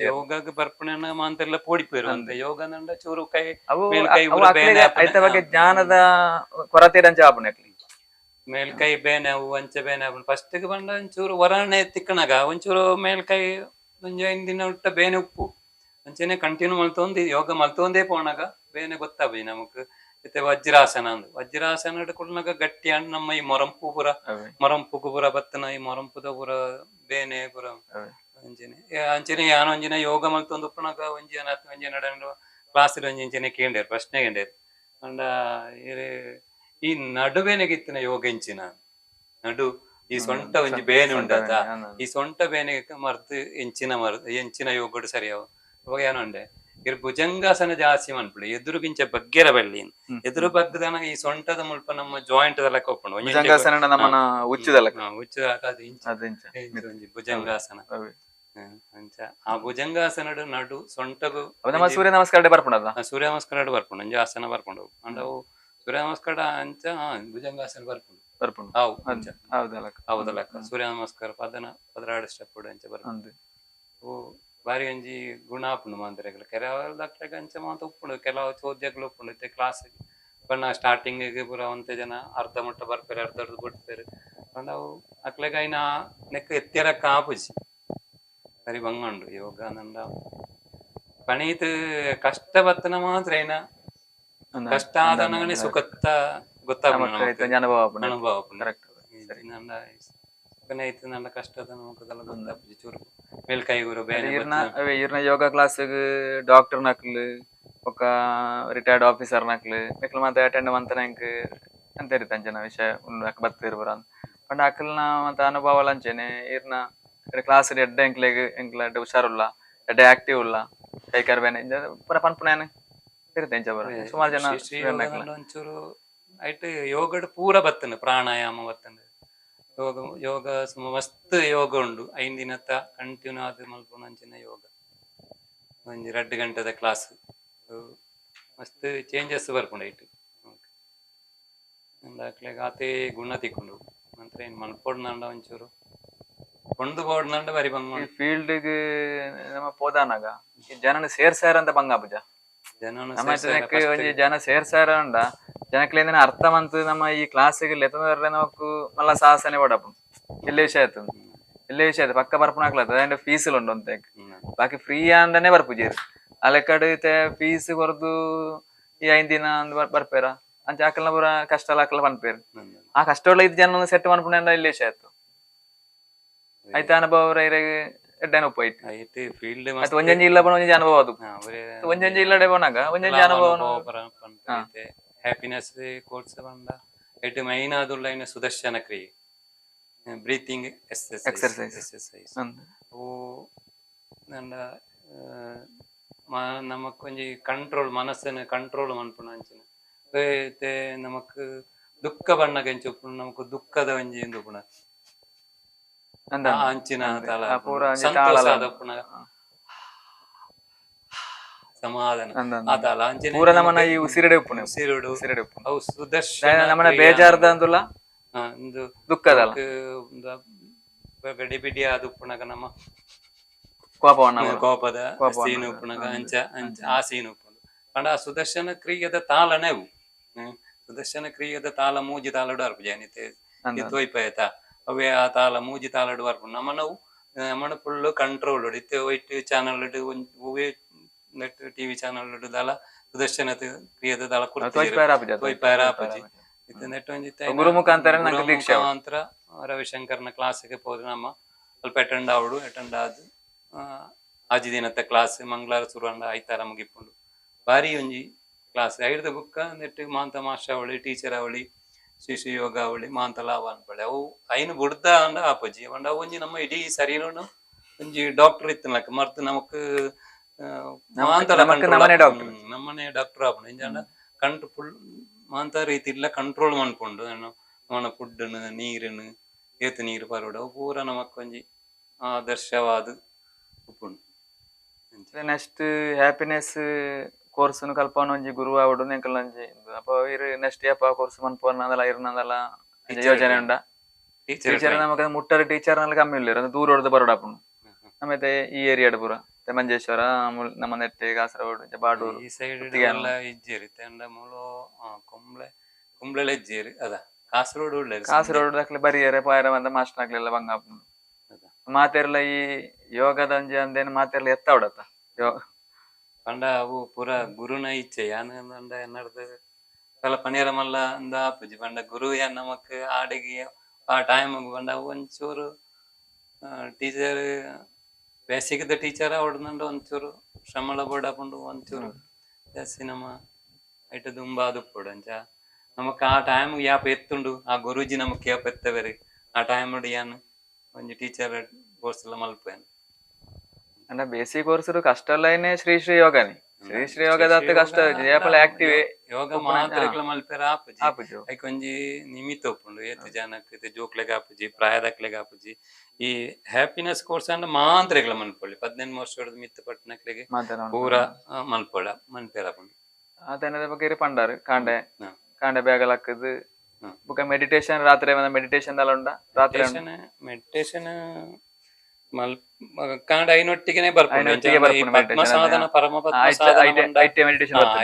ಯೋಗಕ್ಕೆ ಬರ್ಪಣೆನ ಮಾಂತೆಲ್ಲ ಪೋಡಿಪೇರು ಅಂತ ಯೋಗ ನಂಡ ಚೂರು ಕೈ ಅವು ಐತ ಬಗ್ಗೆ ಜ್ಞಾನದ ಕೊರತೆ ಅಂಚ ಆಪುಣಕ್ಲಿ ಮೇಲ್ಕೈ ಬೇನೆ ಅವು ಅಂಚ ಬೇನೆ ಆಪುಣ ಫಸ್ಟ್ ಗೆ ಬಂಡ ಒಂಚೂರು ವರಾಣೆ ತಿಕ್ಕಣಗ ಒಂಚೂರು ಮೇಲ್ಕೈ ಒಂಜ ದಿನ ಉಟ್ಟ ಬೇನೆ ಉಪ್ಪು ಅಂಚೆನೆ ಕಂಟಿನ್ಯೂ ಮಲ್ತೊಂದು ಯೋಗ ಮಲ್ತೊಂದೇ ಪೋಣಗ ಬೇನೆ ಗೊತ್ತಾಬಿ ನಮಕ್ ಮತ್ತೆ ವಜ್ರಾಸನ ಅಂದ್ ವಜ್ರಾಸನ ಹಿಡ್ಕೊಂಡಾಗ ಗಟ್ಟಿ ಹಣ್ಣು ನಮ್ಮ ಈ ಮೊರಂಪುಗು ಪುರ ಬತ್ತನ ಈ ಮೊರಂಪುದ ಪುರ ಬೇನೆ ಪುರ ಅಂಚೆನೆ ಯಾನೊಂಜಿನ ಯೋಗ ಮಲ್ತೊಂದು ಉಪ್ಪುಣಗ ಒಂಜಿ ನಡ ಕ್ಲಾಸ್ ಒಂಜಿಂಚನೆ ಕೇಂಡೇರು ಪ್ರಶ್ನೆ ಕೇಂಡೇರು ಅಂಡ ಈ ನಡುಬೇನೆಗಿತ್ತಿನ ಯೋಗ ಎಂಚಿನ ನಡು ಈ ಸೊಂಟ ಒಂಜಿ ಬೇನೆ ಉಂಡದ ಈ ಸೊಂಟ ಬೇನೆಗೆ ಮರ್ದು ಎಂಚಿನ ಯೋಗಡು ಸರಿಯಾವ ಅವಾಗ ಏನೊಂಡೆ ಇರ್ ಭುಜಂಗಾಸನ ಜಾಸ್ತಿ ಮನ್ಪುಡು ಎದುರು ಗಿಂಚ ಬಗ್ಗೆರ ಬಳ್ಳಿ ಎದುರು ಬಗ್ಗದನ ಈ ಸೊಂಟದ ಮುಲ್ಪ ನಮ್ಮ ಜಾಯಿಂಟ್ ದಲಕ ಒಪ್ಪುಂಡು ಭುಜಂಗಾಸನ ಅಂಚ ಆ ಭುಜಂಗಾಸನ ನಡು ಸೊಂಟಗು ಸೂರ್ಯ ನಮಸ್ಕಾರ ಬರ್ಪುಂಡ ಸೂರ್ಯ ನಮಸ್ಕಾರ ಬರ್ಪುಂಡು ಅಂಜ ಆಸನ ಬರ್ಪುಂಡು ಅಂಡವು ಸೂರ್ಯ ನಮಸ್ಕಾರ ಅಂಚ ಭುಜಂಗಾಸನ ಬರ್ಪುಂಡು ಅವು ಅಂಚ ಹೌದಲಕ ಸೂರ್ಯ ನಮಸ್ಕಾರ ಪದರಾಡು ಸ್ಟೆಪ್ ಅಂಚ ಬರ್ಪುಂಡು ಓ ಬಾರಿ ಒಂಜಿ ಗುಣ ಆಪುಂಡು ಮಾಂತರೆಗ್ಲ ಕೆಲವಕ್ಕೆ ಅಂಚ ಮಾತ ಉಪ್ಪುಂಡು ಕೆಲವು ಚೋದ್ಯಗಳು ಉಪ್ಪುಂಡು ಇತ್ತೆ ಕ್ಲಾಸ್ ಬಣ್ಣ ಸ್ಟಾರ್ಟಿಂಗ್ ಪೂರ ಒಂತೆ ಜನ ಅರ್ಧ ಮುಟ್ಟ ಬರ್ಪೇರು ಅರ್ಧ ಬಿಡ್ಪೇರು ನಾವು ಅಕ್ಲೆಗ ಐನ ನೆಕ್ ಎತ್ತಿರಕ್ಕ ಆಪುಜಿ ಸರಿ ಬಂಗಂಡು ಯೋಗ ನಂಡ ಪಣೀತ್ ಕಷ್ಟ ಬತ್ತನ ಮಾತ್ರ ಏನ ಕಷ್ಟ ಆದನಗನೆ ಸುಖತ್ತ ಗೊತ್ತಾಗ ಅನುಭವ ನನ್ನ ಕಷ್ಟದ ಚೂರು ಮೇಲ್ಕೈ ಗುರು ಇರ್ನ ಯೋಗ ಕ್ಲಾಸ್ ಡಾಕ್ಟರ್ ನಕ್ಲು ఒక ರಿಟೈರ್ಡ್ ಆಫೀಸರ್ ನಕ್ಲು ಮೆಕ್ಲು ಮತ್ತೆ ಅಟೆಂಡ್ ಮಂತನ ಅಂತ ಇರ್ತಂಚನ ವಿಷಯ ಬತ್ತಿರ್ಬರ ಪಂಡ ಅಕ್ಕಲ್ನ ಮತ್ತೆ ಅನುಭವ ಲಂಚನೆ ಇರ್ನ ಕ್ಲಾಸ್ ಎಡ್ಡೆ ಎಂಕ್ಲ ಹುಷಾರುಲ್ಲ ಎಡ್ಡೆ ಆಕ್ಟಿವ್ ಉಲ್ಲ ಕೈಕಾರ್ ಬೇನೆ ಪುರ ಪನ್ಪುನೇನೆ ಇರುತ್ತೆ ಸುಮಾರು ಜನ ಒಂಚೂರು ಐಟ್ ಯೋಗಡ್ ಪೂರ ಬತ್ತನ ಪ್ರಾಣಾಯಾಮ ಬತ್ತನ ಯೋಗ ಮಸ್ತ್ ಯೋಗ ಉಂಡು 5 ದಿನತ್ತ ಕಂಟಿನ್ಯೂ ಆದ್ ಮಲ್ಪುನಂಚಿನ ಯೋಗ ಒಂಜಿ 2 ಗಂಟೆದ ಕ್ಲಾಸ್ ಮಸ್ತ್ ಚೇಂಜಸ್ ಬರ್ಪುಂಡು ಐಟ್ ಅಂದಾಕ್ಲೆಗ್ ಆತೆ ಗುಣ ತಿಕ್ಕೊಂಡು ನಂತರ ಏನ್ ಮಲ್ಪೊಡ್ನಂಡ ಒಂಚೂರು ಕೊಂಡು ಬೋಡ್ನಂಡ ಬರಿ ಬಂಗ ಫೀಲ್ಡ್ ನಮ್ಮ ಪೋದಾನಾಗ ಜನನ ಸೇರ್ಸಾರ ಅಂತ ಬಂಗಾಪುಜ ಜನ ಸೇರ್ಸಾರ ಅಂಡ ಜನಕ್ಲೇಂದಿನ ಅರ್ಥ ಮಂತ್ ನಮ್ಮ ಈ ಕ್ಲಾಸಿಗೆ ಲೆತ್ತನ ನಮಕ್ ಮಲ್ಲ ಸಾಹಸನೆ ಪಡಪು ಎಲ್ಲೇ ವಿಷಯ ಆಯ್ತು ಎಲ್ಲೇ ವಿಷಯ ಆಯ್ತು ಪಕ್ಕ ಬರ್ಪುನಾಕ್ಲತ್ತ ಅದೇ ಫೀಸ್ ಉಂಡು ಅಂತ ಬಾಕಿ ಫ್ರೀ ಅಂಡನೆ ಬರ್ಪುಜೀರ್ ಅಲೆಕಡೆ ಫೀಸ್ ಕೊರದು ಈ 5 ದಿನ ಬರ್ಪೇರ ಅಂಚ ಆಕಲ್ನ ಪೂರ ಕಷ್ಟ ಆಕಲ ಪನ್ಪೇರು ಆ ಕಷ್ಟಗಳ ಇದು ಜನ ಸೆಟ್ ಮನ್ಪುಂಡ ಇಲ್ಲಿ ಆಯ್ತು ಆಯ್ತು ಅನುಭವ ಎಡ್ಡೇನ ಉಪ್ಪಾಯ್ತು ಐಟ್ ಫೀಲ್ಡ್ ಅದು ಒಂಜಂಜಿ ಇಲ್ಲ ಬಣ್ಣ ಒಂಜಿ ಅನುಭವ ಅದು ಒಂಜಂಜಿ ಇಲ್ಲಡೆ ಬೋನಾಗ ಒಂಜಂಜಿ ಅನುಭವ ಹ್ಯಾಪಿನೆಸ್ ಕೋರ್ಸ್ ಬಂದ ಐಟ್ ಮೈನ್ ಆದುಲ್ಲ ಇನ್ನು ಸುದರ್ಶನ ಕ್ರಿಯೆ ಬ್ರೀತಿಂಗ್ ಎಕ್ಸರ್ಸೈಸ್ ಓ ನಂಡ ನಮಕೊಂಜಿ ಕಂಟ್ರೋಲ್ ಮನಸ್ಸನ್ನು ಕಂಟ್ರೋಲ್ ಮನ್ಪುಣ ಅಂಚಿನ ನಮಕ್ ದುಃಖ ಬಣ್ಣಗ ಎಂಚು ನಮಕ್ ದುಃಖದ ಒಂಜಿ ಎಂದು ಪುಣ ಅಂಚಿನ ತಾಲ ಸಂತೋಷ ಆದಪ್ಪುನ ಸಮಾಧಾನ ಆ ತಾಲ ಅಂಚಿನ ಪೂರ ನಮನ ಈ ಉಸಿರಡೆ ಉಪ್ಪುನೆ ಉಸಿರುಡು ಉಪ್ಪು ಅವು ಸುದರ್ಶನ ನಮನ ಬೇಜಾರ್ದ ಅಂದುಲ್ಲ ಒಂದು ದುಃಖದಲ್ಲ ಗಡಿಬಿಡಿ ಆದ ಉಪ್ಪುನಗ ನಮ್ಮ ಕೋಪದ ಸೀನ್ ಉಪ್ಪುನಗ ಅಂಚ ಅಂಚ ಆ ಸೀನ್ ಉಪ್ಪುಂಡು ಪಂಡ ಆ ಸುದರ್ಶನ ಕ್ರಿಯದ ತಾಲನೆ ಅವು ಸುದರ್ಶನ ಕ್ರಿಯದ ತಾಲ ಮೂಜಿ ತಾಲಡು ಅರ್ಪಜಾನಿತೆ ತೋಯ್ಪಾಯ್ತ ಅವೇ ಆ ತಾಲ ಮೂಜಿ ತಾಲಡು ಅರ್ಪು ನಮ್ಮನವು ನಮ್ಮನ ಫುಲ್ ಕಂಟ್ರೋಲ್ ಇತ್ತೆ white channel net TV channel ದಾಲ ಸುದರ್ಶನ ಕ್ರಿಯದ ದಾಲ ತೋಯ್ಪಾಯರಾಪಜಿ ಇದು ನೆಟ್ ಗುರು ಮುಖಾಂತರ ರವಿಶಂಕರ್ನ ಕ್ಲಾಸ್ಗೆ ಹೋದ್ರೆ ನಮ್ಮ ಸ್ವಲ್ಪ ಅಟೆಂಡ್ ಆದ್ ಆಜಿ ದಿನದ ಕ್ಲಾಸ್ ಮಂಗಳವಾರ ಶುರುಂಡ ಐತಾರ ಮುಗಿಪುಂಡು ಬಾರಿ ಒಂಜಿ ಕ್ಲಾಸ್ ಐಡ್ದ ಬುಕ್ಕ ನೆಟ್ ಮಾಂತ ಮಾಸ್ಟರ್ ಅವಳಿ ಟೀಚರ್ ಅವಳಿ ಶ್ರೀ ಯೋಗ ಅವಳಿ ಮಾಂತ ಲಾಭ ಅನ್ಪಡೆ ಅವು ಐನು ಬುಡ್ದ ಅಂಡ ಆಪಜಿ ಅಂಡ ಒಂಜಿ ನಮ್ಮ ಇಡೀ ಶರೀರನು ಒಂಜಿ ಡಾಕ್ಟರ್ ಇತ್ತನಕ ಮರ್ತು ನಮಕ್ ನಮ್ಮನೆ ಡಾಕ್ಟರ್ ಆಪುಂಡು ಇಂಜಾಂಡ ಕಂಟ್ರೋಲ್ ಫುಲ್ ಮಾಂತ ರೀತಿ ಇಲ್ಲ ಕಂಟ್ರೋಲ್ ಮನ್ಪುಂಡು ಅವನ ಫುಡ್ನು ನೀರುನು ಏತು ನೀರು ಪರೋಡ ಅವು ಪೂರ ನಮಕ್ ಒಂಜಿ ಆದರ್ಶವಾದ ಉಪ್ಪುಂಡು ನೆಕ್ಸ್ಟ್ ಹ್ಯಾಪಿನೆಸ್ ಕೋರ್ಸ್ ಕಲ್ಪನ ಒಂಜಿ ಗುರು ಆವಡು ನೆಂಕಲ್ ಒಂಜಿ ಅಪ್ಪ ಇರು ನೆಕ್ಸ್ಟ್ ಏಪ ಕೋರ್ಸ್ ಮನ್ಪೋರ್ನದಲ್ಲ ಇರ್ನದಲ್ಲ ಯೋಜನೆ ಉಂಡ ಟೀಚರ್ ನಮಕ್ ಮುಟ್ಟರ ಟೀಚರ್ ನಲ್ಲಿ ಕಮ್ಮಿ ಇಲ್ಲ ದೂರ ಹೊಡೆದು ಬರೋಡಾಪುಂಡು ನಮ್ಮತ್ತೆ ಈ ಏರಿಯಾಡ್ ಪೂರ ಮಂಜೇಶ್ವರ ನಮ್ಮ ನೆಟ್ಟೆ ಕಾಸರಗೋಡು ಬಾಡೂರು ಈ ಸೈಡ್ ಎಲ್ಲ ಇಜ್ಜೇರಿ ತೆಂಡ ಮೂಲು ಕುಂಬ್ಳೆ ಇಜ್ಜೇರಿ ಅದ ಕಾಸರಗೋಡು ದಾಖಲೆ ಬರಿಯರೆ ಪಾಯರ ಬಂದ ಮಾಸ್ಟರ್ ಆಗ್ಲಿಲ್ಲ ಬಂಗಾಪುಂಡು ಮಾತೆರ್ಲ ಈ ಯೋಗದ ಒಂಜಿ ಅಂದೇನು ಮಾತೆರ್ಲ ಎತ್ತ ಹೊಡತ್ತ ಪಂಡ ಅವು ಪೂರ ಗುರುನ ಇಚ್ಛೆ ಯಾನ ಎನ್ನಡ್ದು ಕಲ ಪಣಿಯರ ಮಲ್ಲ ಅಂದ ಆಪುಜಿ ಪಂಡ ಗುರು ಯಾನ್ ನಮಕ್ ಆಡಿಗೆ ಆ ಟೈಮ್ ಪಂಡ ಒಂಚೂರು ಟೀಚರ್ ಬೇಸಿಕದ ಟೀಚರ್ ಹೊಡ್ದಂಡು ಒಂಚೂರು ಶ್ರಮಳ ಬೋಡಾಪುಂಡು ಒಂಚೂರು ಜಾಸ್ತಿ ನಮ್ಮ ಐಟ ದುಂಬ ಆದುಪ್ಪುಡು ಅಂಚ ನಮಕ್ ಆ ಟೈಮ್ ಯಾಪ ಎತ್ತುಂಡು ಆ ಗುರೂಜಿ ನಮಕ್ ಯಾಪ ಎತ್ತವೇರಿ ಆ ಟೈಮ್ ನೋಡಿ ಯಾನ್ ಒಂಜಿ ಟೀಚರ್ ಕೋರ್ಸ್ ಎಲ್ಲ ಮಲ್ಪೇನು ಅಂಡ ಬೇಸಿಕ್ ಕೋರ್ಸ್ ಕಷ್ಟ ಅಲ್ಲ ಶ್ರೀ ಯೋಗನಿ ಶ್ರೀ ಯೋಗದ ಕಷ್ಟ ಆಕ್ಟಿವ್ ಯೋಗ ಮಾತ್ರ ಮಲ್ಪೇರ ಆಪುಜಿ ಐಕ್ ಒಂಜಿ ನಿಮಿತ್ತ ಒಪ್ಪುಂಡು ಏತ್ ಜನಕ್ ಜೋಕ್ಲೆಗ್ ಆಪುಜಿ ಪ್ರಾಯದಕ್ಲೆಗ್ ಆಪುಜಿ ಈ ಹ್ಯಾಪಿನೆಸ್ ಕೋರ್ಸ್ ಅಂಡ ಮಾತ್ರ ಮಲ್ಪೊಳ್ಳಿ 18 ವರ್ಷದ ಮಿತ್ತ ಪಟ್ಟಣಕ್ಲೆಗೆ ಪೂರ ಮಲ್ಪೊಳ ಮಲ್ಪೇರಪುಂಡು ಅದನ್ನ ಬಗ್ಗೆ ಪಂಡಾರು ಕಾಂಡೆ ಬೇಗಲ ಹಾಕದು ಬುಕ್ಕ ಮೆಡಿಟೇಷನ್ ರಾತ್ರಿ ಮೆಡಿಟೇಷನ್ ಎಲ್ಲ ಉಂಡ ರಾತ್ರಿ ಮೆಡಿಟೇಷನ್ ಕಾಂಡ ಐನೊಟ್ಟಿಗೆನೆ ಬರ್ಪುಂಡು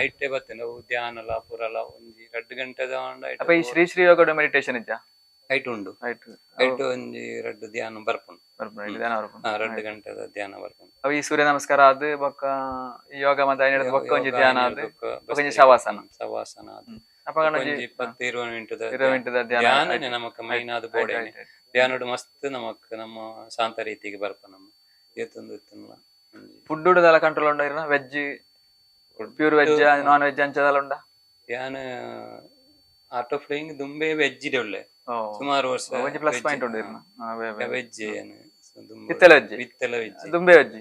ಐಟೆ ಬರ್ತೇನೆ ನಾವು ಧ್ಯಾನಲ ಪುರಲ ಒಂಜಿ 2 ಗಂಟೆದ ಈ ಶ್ರೀ ಯೋಗ ಮೆಡಿಟೇಷನ್ ಇಜ್ಜ ಐಟ್ ಉಂಡು ಐಟ್ ಒಂಜಿ 2 ಧ್ಯಾನ ಬರ್ಪುಂಡು 2 ಗಂಟೆದ ಧ್ಯಾನ ಬರ್ಪುಂಡು ಅವು ಈ ಸೂರ್ಯ ನಮಸ್ಕಾರ ಆದ್ ಬೊಕ್ಕ ಯೋಗ ಮತ್ತೆ ಬೊಕ್ಕ ಒಂಜಿ ಧ್ಯಾನ ಆದ್ ಒಂಜಿ ಶವಾಸನ ಆದ್ 20-20 ಮಿನಿಟ್ ಧ್ಯಾನ ನಮಕ್ ಮೈನ್ ಆದ ಬೋಡೆ ಧ್ಯಾನ ಮಸ್ತ್ ನಮಕ್ ನಮ್ಮ ಶಾಂತ ರೀತಿಗೆ ಬರ್ಪ ನಮ್ಮ ಏತೊಂದು ಫುಡ್ ಉಡದಲ್ಲ ಕಂಟ್ರೋಲ್ ಉಂಡ veg pure veg non veg ಅಂಚದಲ್ಲ ಉಂಡ ಧ್ಯಾನ ಆಟೋ ಫ್ಲೈಯಿಂಗ್ ದುಂಬೆ ವೆಜ್ ಇದೆ ಒಳ್ಳೆ ಸುಮಾರು ವರ್ಷ ಪ್ಲಸ್ ಪಾಯಿಂಟ್ ಉಂಡು ವೆಜ್ ವಿತ್ತಲ ವೆಜ್ ದುಂಬೆ ವೆಜ್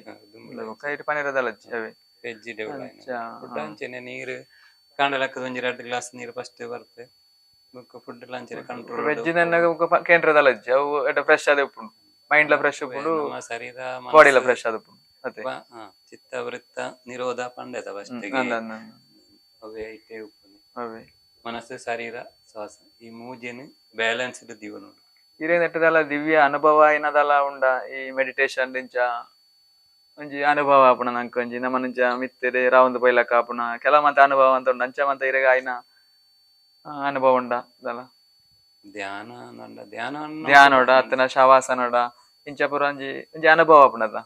ಕೈಟ್ ಪನೀರದ ವೆಜ್ ಇದೆ ಒಳ್ಳೆ ಫುಡ್ ಅಂಚೆನೆ ನೀರು ಕಾಂಡಲಕ್ಕದ ಒಂಜಿ 2 ಗ್ಲಾಸ್ ನೀರು ಫಸ್ಟ್ ಬರ್ತೆ ಫುಡ್ ಲಂಚ್ ಕಂಟ್ರೋಲ್ ವೆಜ್ ಕೇಂದ್ರದಲ್ಲ ಅವು ಎಡ್ಡ ಫ್ರೆಶ್ ಆದ ಉಪ್ಪುಂಡು ಮೈಂಡ್ ಲ ಫ್ರೆಶ್ ಉಪ್ಪುಂಡು ಶರೀರ ಬಾಡಿ ಲ ಫ್ರೆಶ್ ಆದ ಉಪ್ಪುಂಡು ಅದೇ ಚಿತ್ತ ವೃತ್ತ ನಿರೋಧ ಪಂಡೆತ ಫಸ್ಟ್ ಅವೇ ಐಟೆ ಉಪ್ಪುಂಡು ಅವೇ ಮನಸ್ಸು ಶರೀರ ಶ್ವಾಸ ಈ ಮೂಜೆನು ಬ್ಯಾಲೆನ್ಸ್ಡ್ ಜೀವನ ಉಂಡು ಇರೇ ನೆಟ್ಟದಲ್ಲ ದಿವ್ಯ ಅನುಭವ ಏನದಲ್ಲ ಉಂಡ ಈ ಮೆಡಿಟೇಷನ್ ದಿಂಚ ಒಂಜಿ ಅನುಭವ ಆಪುಣ ನಂಗೆ ಒಂಜಿ ನಮ್ಮನಂಚ ಮಿತ್ತರೆ ರಾವಂದು ಬೈಲಕ್ಕ ಆಪುಣ ಕೆಲ ಮಂತ ಅನುಭವ ಅಂತ ಉಂಡು ಅಂಚ ಮಂತ ಇರೆಗ ಆಯ್ನ ಅನುಭವ ಉಂಡ ಅದಲ್ಲ ಧ್ಯಾನ ಅತ್ತನ ಶವಾಸನೋಡ ಇಂಚ ಪುರ ಒಂಜಿ ಅನುಭವ ಆಪುಣದ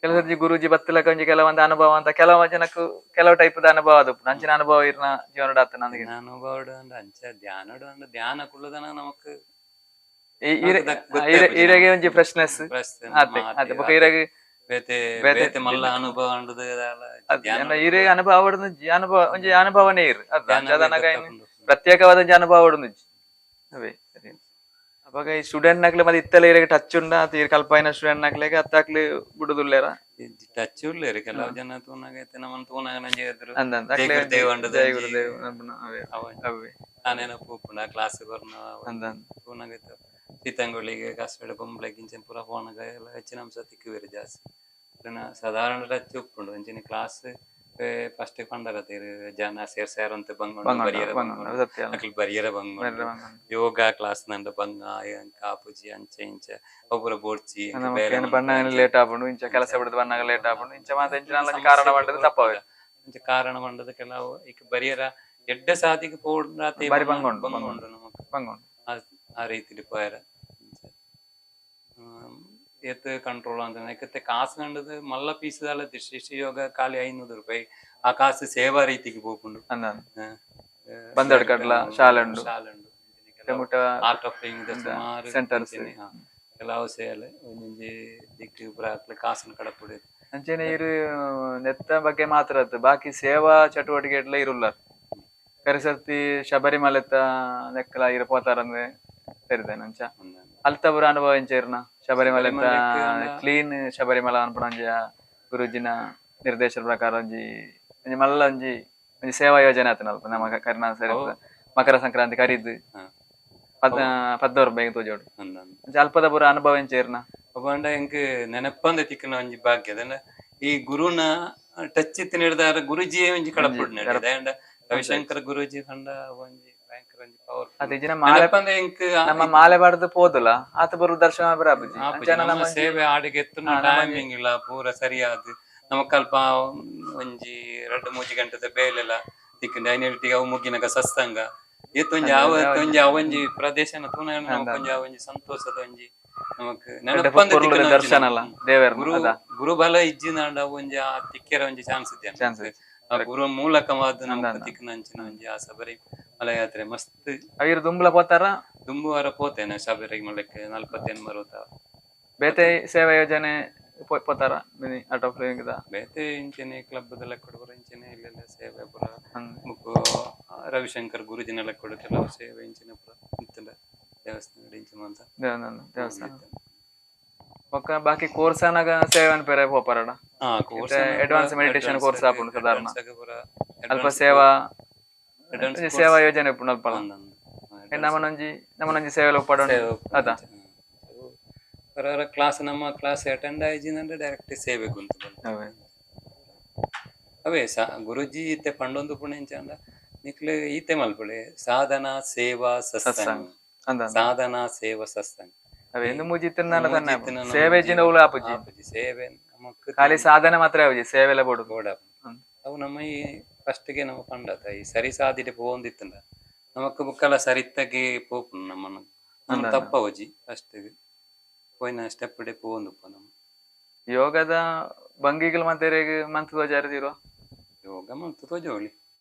ಕೆಲವು ಸರ್ತಿ ಗುರೂಜಿ ಬತ್ತಲಕ ಒಂಜಿ ಕೆಲವೊಂದು ಅನುಭವ ಅಂತ ಕೆಲವು ಜನಕ್ಕೂ ಕೆಲವು ಟೈಪ್ ಅನುಭವ ಅದು ಅಂಚಿನ ಅನುಭವ ಇರ್ನ ಜೀವನದ ಆತ ನನಗೆ ಅನುಭವ ಅಂಚ ಧ್ಯಾನ ಧ್ಯಾನ ಕುಳ್ಳದನ ನಮಕ್ ಈರೆಗೆ ಒಂಜಿ ಫ್ರೆಶ್ನೆಸ್ ಅದೇ ಅದೇ ಬೊಕ ಈರೆಗೆ ಬೇತೆ ಮಲ್ಲ ಅನುಭವ ಉಂಡದು ಈರೆ ಅನುಭವ ಅನುಭವ ಒಂಜಿ ಅನುಭವನೇ ಇರು ಅದ ಪ್ರತ್ಯೇಕವಾದ ಒಂಜಿ ಅನುಭವ ಉಂಡು ಅವೇ ಸರಿ ಅವಾಗ ಈ ಸ್ಟೂಡೆಂಟ್ ನಾಕ್ಲೆ ಮತ್ತೆ ಇತ್ತಲ ಇರೆಗೆ ಟಚ್ ಉಂಡ ತೀರ್ ಕಲ್ಪಾಯಿನ ಸ್ಟೂಡೆಂಟ್ ನಾಕ್ಲೆಗೆ ಅತ್ತಾಕ್ಲಿ ಬಿಡುದುಲ್ಲೇರ ಟಚ್ ಉಳ್ಳೇರಿ ಕೆಲವು ಜನ ತೂನಾಗೈತೆ ನಮ್ಮನ್ನ ತೂನಾಗ ನಂಜೆ ಎದ್ರು ಅಂದಂದ ನಾನೇನೋ ಪೂಪುಂಡ ಕ್ಲಾಸ್ ಬರ್ನ ತೂನಾಗೈತೆ ಸೀತಂಗುಳಿಗೆ ಕಾಸಡ ಬೊಂಬ್ಳೆ ಗಿಂಚನ್ ಪೂರ ಫೋನಾಗ ಎಲ್ಲ ಹೆಚ್ಚಿನ ಅಂಶ ತಿಕ್ಕುವೇರಿ ಜಾಸ್ತಿ ಸಾಧಾರಣ ಟಚ್ ಉಪ್ಪುಂಡು ಅಂಚಿನ ಕ್ಲಾಸ್ ಫಸ್ಟ್ ಪಂಡರತೀರು ಜನ ಸೇರ್ಸಾರಂತ ಬಂಗೊಂಡು ಬರಿಯರ ಬಂಗೊಂಡು ಯೋಗ ಕ್ಲಾಸ್ ನಂದು ಬಂಗ ಕಾಪುಜಿ ಅಂಚೆ ಇಂಚೆ ಒಬ್ಬರ ಬೋಡ್ಚಿ ಲೇಟ್ ಆಗ್ಬಿಡು ಇಂಚ ಕೆಲಸ ಬಿಡದು ಬನ್ನಾಗ ಲೇಟ್ ಆಗ್ಬಿಡು ಇಂಚ ಮಾತ್ರ ಕಾರಣ ಮಾಡಿದ್ರೆ ತಪ್ಪಾಗ ಇಂಚ ಕಾರಣ ಮಂಡದ ಕೆಲವು ಈಗ ಬರಿಯರ ಎಡ್ಡೆ ಸಾತಿಗೆ ಪೋಡ್ರಾತಿ ಬಂಗೊಂಡು ನಮಕ್ ಆ ರೀತಿ ಪೋಯರ ಏತ್ ಕಂಟ್ರೋಲ್ ಅಂತ ಯಾಕತ್ತೆ ಕಾಸು ಕಂಡದು ಮಲ್ಲ ಪೀಸದಲ್ಲ ಶ್ರೀ ಯೋಗ ಖಾಲಿ 500 ರೂಪಾಯಿ ಆ ಕಾಸು ಸೇವಾ ರೀತಿಗೆ ಹೋಗ್ಕೊಂಡು ಬಂದಡ್ಕಡ್ಲ ಶಾಲಂಡು ಆರ್ಟ್ ಆಫ್ ಲಿವಿಂಗ್ ಸುಮಾರು ಸೆಂಟರ್ಸ್ ಕೆಲವು ಸೇಲೆ ಒಂಜಿ ದಿಕ್ಕು ಪುರ ಕಾಸನ್ನು ಕಡಪುಡು ಅಂಚೆನೆ ಇರು ನೆತ್ತ ಬಗ್ಗೆ ಮಾತ್ರ ಬಾಕಿ ಸೇವಾ ಚಟುವಟಿಕೆ ಎಲ್ಲ ಇರುಲ್ಲ ಕರೆಸರ್ತಿ ಶಬರಿಮಲೆತ್ತ ನೆಕ್ಕಲ ಇರ ಪೋತಾರಂದ್ರೆ ಸೇರಿದ್ದೇನೆ ಅಂಚ ಅಲ್ತಬರ ಅನುಭವ ಎಂಚೇರ್ನ ಶಬರಿಮಲೆ ಕ್ಲೀನ್ ಶಬರಿಮಲ ಅನ್ಪುಣಂಜ ಗುರುಜಿನ ನಿರ್ದೇಶನ ಪ್ರಕಾರ ಒಂಜಿ ಮಲ್ಲ ಒಂಜಿ ಸೇವಾ ಯೋಜನೆ ಆತನ ಅಲ್ಪ ನಮ್ಮ ಕರ್ನಾಟಕ ಸೇರಿ ಮಕರ ಸಂಕ್ರಾಂತಿ ಕರೀದ್ 14 ರೂಪಾಯಿಗೆ ತೋಜೋಡು ಅಲ್ಪದ ಪುರ ಅನುಭವ ಎಂಚೇರ್ನ ಒಬ್ಬಂಡ ಎಂಕ್ ನೆನಪಂದ ತಿಕ್ಕನ ಒಂಜಿ ಭಾಗ್ಯದ ಈ ಗುರುನ ಟಚ್ ಇತ್ತಿನ ಹಿಡ್ದಾರ ಗುರುಜಿ ಒಂಜಿ ಕಡಪುಡ್ ನಡ ರವಿಶಂಕರ ಗುರುಜಿ ಕಂಡ ಒಂಜಿ ಭಯಂಕರ ಒಂಜಿ ಪವರ್ ನಮ್ಮ ಮಾಲೆ ಬಾರ್ದು ಪೋದುಲ ಆತ ಬರು ದರ್ಶನ ಬರಾಬುಜಿ ನಮ್ಮ ಸೇವೆ ಆಡಿಗೆ ಎತ್ತುನ ಟೈಮಿಂಗ್ ಇಲ್ಲ ಪೂರ ಸರಿಯಾದ ನಮಕ್ ಅಲ್ಪ ಒಂಜಿ 2-3 ಗಂಟೆದ ಬೇಲೆಲ್ಲ ತಿಕ್ಕಂಡ ಐನಟಿಗೆ ಅವು ಮುಗಿನಾಗ ಸತ್ಸಂಗ ಎತ್ತೊಂಜಿ ಅವತ್ತೊಂಜಿ ಅವಂಜಿ ಪ್ರದೇಶನ ತೂನ ನಮಕೊಂಜಿ ಅವಂಜಿ ಸಂತೋಷದ ಒಂಜಿ ನಮಕ್ ನೆನಪಂದ ದರ್ಶನ ಅಲ್ಲ ದೇವರ ಗುರು ಬಲ ಇಜ್ಜಿನಾಂಡ ಒಂಜಿ ಆ ತಿಕ್ಕೆರ ಒಂಜಿ ಚಾನ್ಸ್ ಇದೆ ಆ ಗುರು ಮೂಲಕವಾದ ನಮಕ್ ತಿಕ್ಕನಂಚಿನ ಒಂಜಿ ಆ ಶಬರಿ ಮಲೆ ಯಾತ್ರೆ ಮಸ್ತ್ ಅವಿರು ದುಂಬುಲ ಪೋತಾರ ದುಂಬುವಾರ ಪೋತೇನೆ ಶಬರಿ ಮಲೆಕ್ಕೆ 40 ಬರುತ್ತ ಬೇತೆ ಸೇವಾ ಯೋಜನೆ ಪೋತಾರ ಆರ್ಟ್ ಆಫ್ ಲಿವಿಂಗ್ ಬೇತೆ ಇಂಚೆನೆ ಕ್ಲಬ್ ಲೆಕ್ಕ ಕೊಡುವ ಇಂಚೆನೆ ಇಲ್ಲೆಲ್ಲ ಸೇವೆ ಪುರ ಮುಕ್ಕು ರವಿಶಂಕರ್ ಗುರುಜಿನೆಲ್ಲ ಕೊಡು ಕೆಲವು ಸೇವೆ ಇಂಚಿನ ಪುರ ಇತ್ತಲ್ಲ ದೇವಸ್ಥಾನ ಇಂಚಿನ ಅಂತ ದೇವಸ್ಥಾನ ಒಕ್ಕ ಬಾಕಿ ಕೋರ್ಸ್ ಅನಾಗ ಸೇವೆ ಅನ್ಪೇರೆ ಹೋಪಾರಡ ಅಡ್ವಾನ್ಸ್ ಮೆಡಿಟೇಷನ್ ಕೋರ್ಸ್ ಆಪುಂಡು ಸಾಧಾರಣ ಅಲ್ಪ ಸೇವಾ ಯೋಜನೆ ಉಪ್ಪುಂಡು ಅಲ್ಪ ನಮ್ಮನೊಂಜಿ ಸೇವೆಲ ಉಪ್ಪಡು ಅದ ಕ್ಲಾಸ್ ನಮ್ಮ ಕ್ಲಾಸ್ ಅಟೆಂಡ್ ಆಯ್ಜಿನಂದ್ರೆ ಡೈರೆಕ್ಟ್ ಸೇವೆ ಕುಂತು ಅವೇ ಗುರುಜಿ ಈತೆ ಪಂಡೊಂದು ಪುಣೆಂಚಂಡ ನಿಕ್ಲೆ ಈತೆ ಮಲ್ಪಡೆ ಸಾಧನಾ ಸೇವಾ ಸತ್ಸಂಗ ಸಾಧನಾ ಸೇವಾ ಸತ್ಸಂಗ ಸೇವೆ ಖಾಲಿ ಸಾಧನೆ ಮಾತ್ರ ಸೇವೆಲ್ಲ ಅವು ನಮ್ಮ ಈ ಫಸ್ಟ್ಗೆ ನಮ್ಮ ಪಂಡತ ಈ ಸರಿ ಸಾಧಿಡೆ ಪೋಂದಿತ್ತಂಡ ನಮಕ್ ಬುಕ್ಕಲ ಸರಿತಗೆ ಪೋಪುನು ನಮ್ಮನ್ನು ತಪ್ಪ ಓಜಿ ಫಸ್ಟ್ಗೆ ಪೋಯಿನ ಸ್ಟೆಪ್ ಡೆ ಪೋಂದುಪ್ಪ ನಮ್ಮ ಯೋಗದ ಭಂಗಿಗಳು ಮತ್ತೆ ಮಂತ್ ತೋಜಾರದಿರುವ ಯೋಗ ಮಂತ್ ತೋಜೋಳಿ